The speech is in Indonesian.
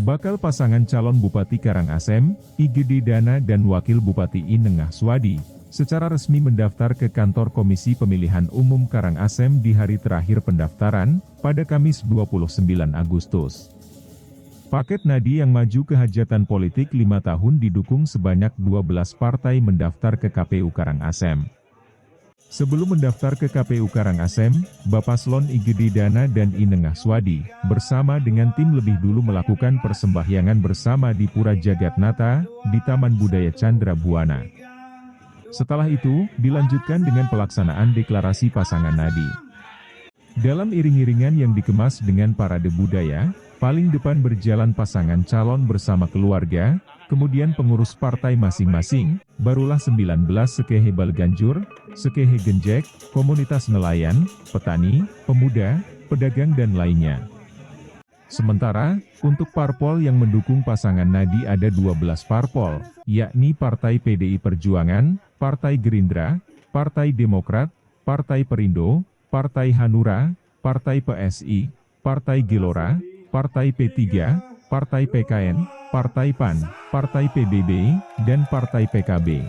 Bakal pasangan calon Bupati Karangasem, Igede Dana dan Wakil Bupati Inengah Swadi, secara resmi mendaftar ke kantor Komisi Pemilihan Umum Karangasem di hari terakhir pendaftaran, pada Kamis 29 Agustus. Paket Nadi yang maju ke hajatan politik 5 tahun didukung sebanyak 12 partai mendaftar ke KPU Karangasem. Sebelum mendaftar ke KPU Karangasem, Bapaslon Igede Dana dan Inengah Swadi, bersama dengan tim lebih dulu melakukan persembahyangan bersama di Pura Jagatnata, di Taman Budaya Chandra Buana. Setelah itu, dilanjutkan dengan pelaksanaan deklarasi pasangan nadi. Dalam iring-iringan yang dikemas dengan parade budaya, paling depan berjalan pasangan calon bersama keluarga, kemudian pengurus partai masing-masing, barulah 19 Sekehe Balganjur, Sekehe Genjek, komunitas nelayan, petani, pemuda, pedagang dan lainnya. Sementara, untuk parpol yang mendukung pasangan nadi ada 12 parpol, yakni Partai PDI Perjuangan, Partai Gerindra, Partai Demokrat, Partai Perindo, Partai Hanura, Partai PSI, Partai Gelora, Partai P3, Partai PKN, Partai PAN, Partai PBB, dan Partai PKB.